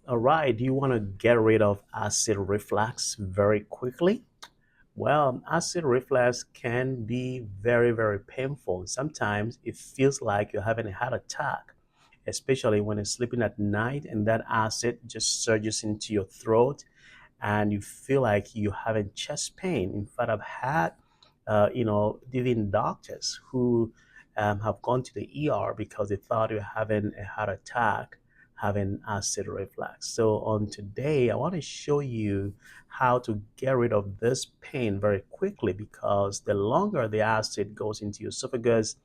All right, do you want to get rid of acid reflux very quickly? Well, acid reflux can be very, very painful. Sometimes it feels like you're having a heart attack, especially when you're sleeping at night and that acid just surges into your throat and you feel like you're having chest pain. In fact, I've had, even doctors who have gone to the ER because they thought you're having a heart attack, having acid reflux. So on today, I want to show you how to get rid of this pain very quickly because the longer the acid goes into your esophagus,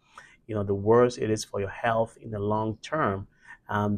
the worse it is for your health in the long term.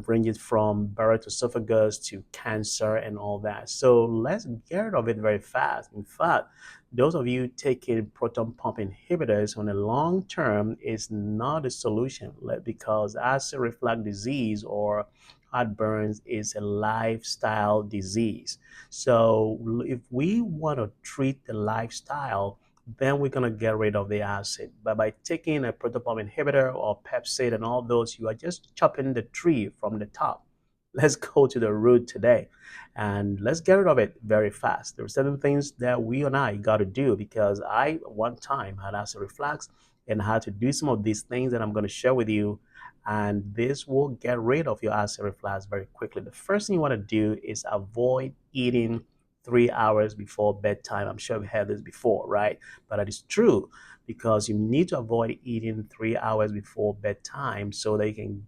Ranges from Barrett's esophagus to cancer and all that. So let's get rid of it very fast. In fact, those of you taking proton pump inhibitors on the long term is not a solution because acid reflux disease or heartburn is a lifestyle disease. So if we want to treat the lifestyle, then we're going to get rid of the acid. But by taking a proton pump inhibitor or Pepsid and all those, you are just chopping the tree from the top. Let's go to the root today and let's get rid of it very fast. There are certain things that we and I got to do because I, one time, had acid reflux and had to do some of these things that I'm going to share with you. And this will get rid of your acid reflux very quickly. The first thing you want to do is avoid eating 3 hours before bedtime. I'm sure we had this before, right? But that is true because you need to avoid eating 3 hours before bedtime so that you can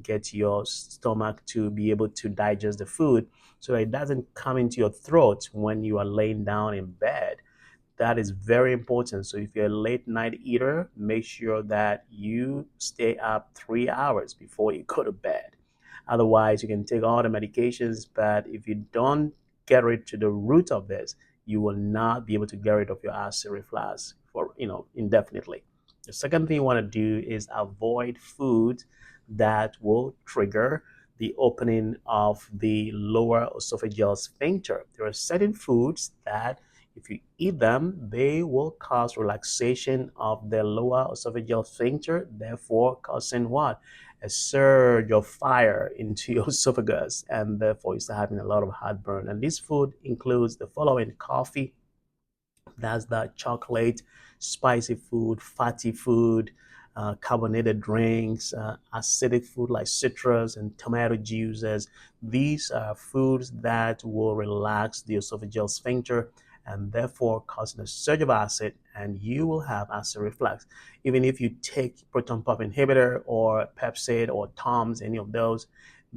get your stomach to be able to digest the food so that it doesn't come into your throat when you are laying down in bed. That is very important. So if you're a late night eater, make sure that you stay up 3 hours before you go to bed. Otherwise, you can take all the medications, but if you don't get rid to the root of this, you will not be able to get rid of your acid reflux for indefinitely. The second thing you want to do is avoid foods that will trigger the opening of the lower esophageal sphincter. There are certain foods that if you eat them, they will cause relaxation of the lower esophageal sphincter, therefore causing what? A surge of fire into your esophagus, and therefore you start having a lot of heartburn. And this food includes the following: coffee, that's the chocolate, spicy food, fatty food, carbonated drinks, acidic food like citrus and tomato juices. These are foods that will relax the esophageal sphincter and therefore causing a surge of acid, and you will have acid reflux. Even if you take proton pump inhibitor or Pepsid or Tums, any of those,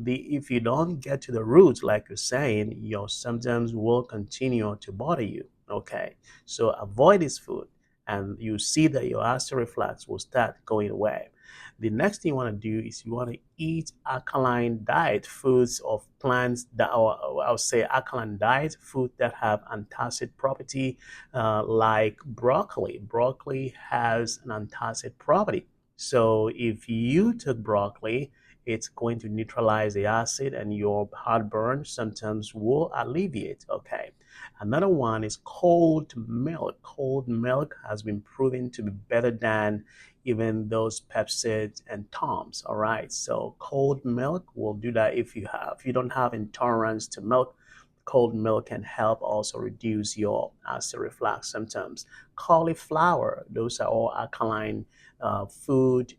if you don't get to the root, like you're saying, your symptoms will continue to bother you. Okay, so avoid this food, and you see that your acid reflux will start going away. The next thing you want to do is you want to eat alkaline diet foods of plants that, or I'll say alkaline diet food that have antacid property, like broccoli. Broccoli has an antacid property. So if you took broccoli, it's going to neutralize the acid and your heartburn symptoms will alleviate. Okay. Another one is cold milk. Cold milk has been proven to be better than even those Pepsids and Toms. All right. So cold milk will do that if you don't have intolerance to milk. Cold milk can help also reduce your acid reflux symptoms. Cauliflower, those are all alkaline food.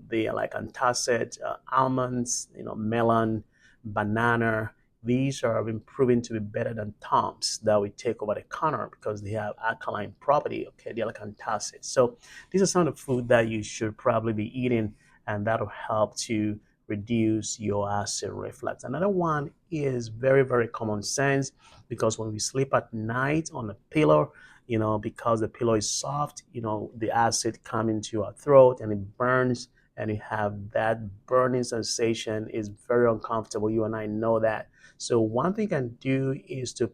They are like antacid, almonds, melon, banana. These are been proven to be better than Toms that we take over the counter because they have alkaline property. Okay, they're like antacids. So these are some of the food that you should probably be eating, and that'll help to reduce your acid reflux. Another one is very, very common sense because when we sleep at night on a pillow, because the pillow is soft, the acid come into our throat and it burns and you have that burning sensation is very uncomfortable. You and I know that. So one thing you can do is to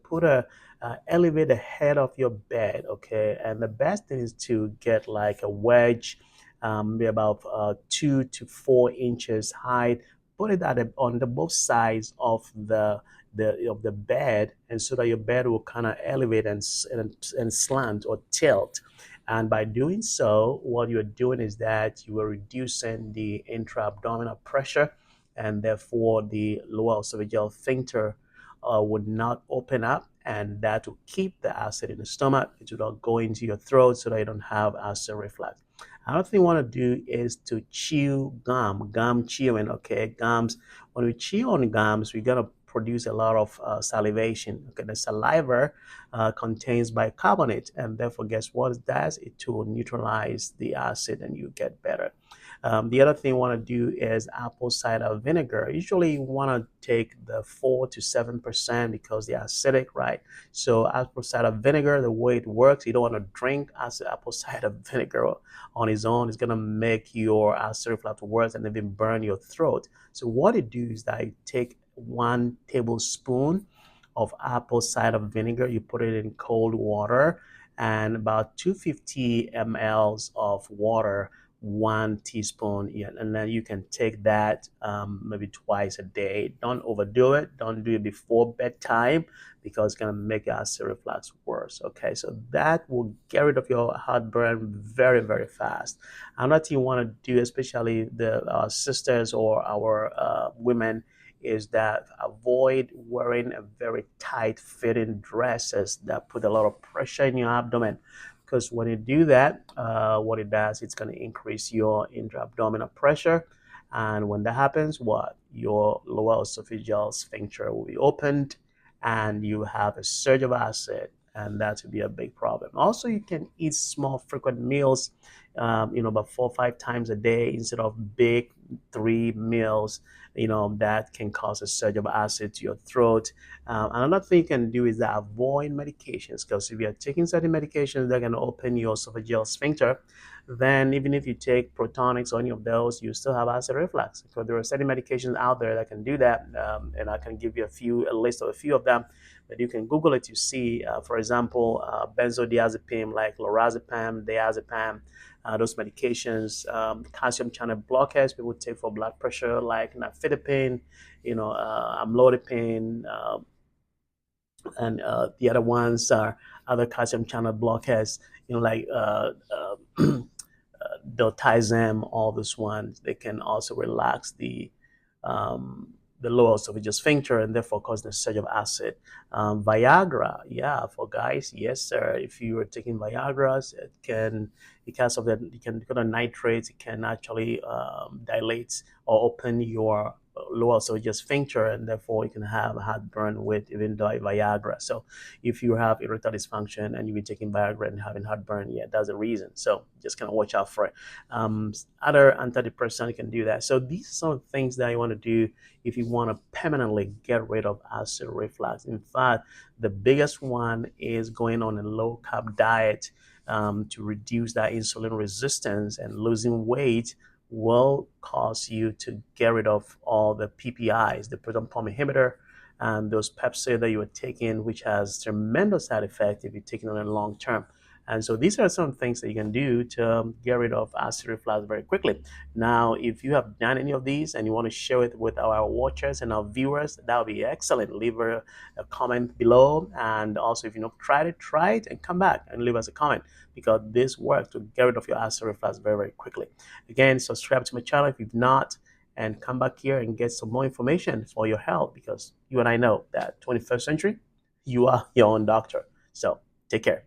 elevate the head of your bed, okay? And the best thing is to get like a wedge, maybe about 2 to 4 inches high. Put it on the both sides of the bed, and so that your bed will kind of elevate and slant or tilt. And by doing so, what you're doing is that you are reducing the intra-abdominal pressure, and therefore the lower esophageal sphincter would not open up, and that will keep the acid in the stomach. It will not go into your throat so that you don't have acid reflux. Another thing you want to do is to chew gum chewing. Okay, gums. When we chew on gums, we're gonna produce a lot of salivation. Okay, the saliva contains bicarbonate, and therefore, guess what it does? It will neutralize the acid, and you get better. The other thing you want to do is apple cider vinegar. Usually, you want to take the 4 to 7% because they're acidic, right? So, apple cider vinegar, the way it works, you don't want to drink apple cider vinegar on its own. It's going to make your acid reflux worse and even burn your throat. So, what it do is that you take 1 tablespoon of apple cider vinegar, you put it in cold water, and about 250 mLs of water, 1 teaspoon, yeah, and then you can take that maybe twice a day. Don't overdo it. Don't do it before bedtime because it's gonna make your acid reflux worse. Okay, so that will get rid of your heartburn very, very fast. Another thing you want to do, especially the sisters or our women, is that avoid wearing a very tight fitting dresses that put a lot of pressure in your abdomen, because when you do that, what it does, it's going to increase your intra-abdominal pressure, and when that happens, what, your lower esophageal sphincter will be opened and you have a surge of acid, and that would be a big problem. Also, you can eat small frequent meals, about 4 or 5 times a day instead of big 3 meals, that can cause a surge of acid to your throat. Another thing you can do is that avoid medications, because if you're taking certain medications, they're going to open your esophageal sphincter. Then even if you take protonics or any of those, you still have acid reflux. So there are certain medications out there that can do that, and I can give you a list of a few of them. But you can Google it to see, for example, benzodiazepine like lorazepam, diazepam, those medications, calcium channel blockers people take for blood pressure like nifedipine, amlodipine, and the other ones are other calcium channel blockers, like diltiazem. All these ones, they can also relax the lower esophageal sphincter and therefore cause the surge of acid. Viagra, yeah, for guys, yes, sir. If you are taking Viagra, it can, because of that, it can, because of nitrates, it can actually dilate or open your lower esophageal sphincter, and therefore you can have heartburn with even Viagra. So if you have erectile dysfunction and you've been taking Viagra and having heartburn, yeah, that's the reason. So just kind of watch out for it. Other antidepressant can do that. So these are some of the things that you want to do if you want to permanently get rid of acid reflux. In fact, the biggest one is going on a low carb diet to reduce that insulin resistance, and losing weight will cause you to get rid of all the PPIs, the proton pump inhibitor, and those Pepsi that you are taking, which has tremendous side effect if you're taking it on a long term. And so these are some things that you can do to get rid of acid reflux very quickly. Now, if you have done any of these and you want to share it with our watchers and our viewers, that would be excellent. Leave a comment below. And also, if you've not tried it, try it and come back and leave us a comment, because this works to get rid of your acid reflux very, very quickly. Again, subscribe to my channel if you've not, and come back here and get some more information for your health, because you and I know that 21st century, you are your own doctor. So take care.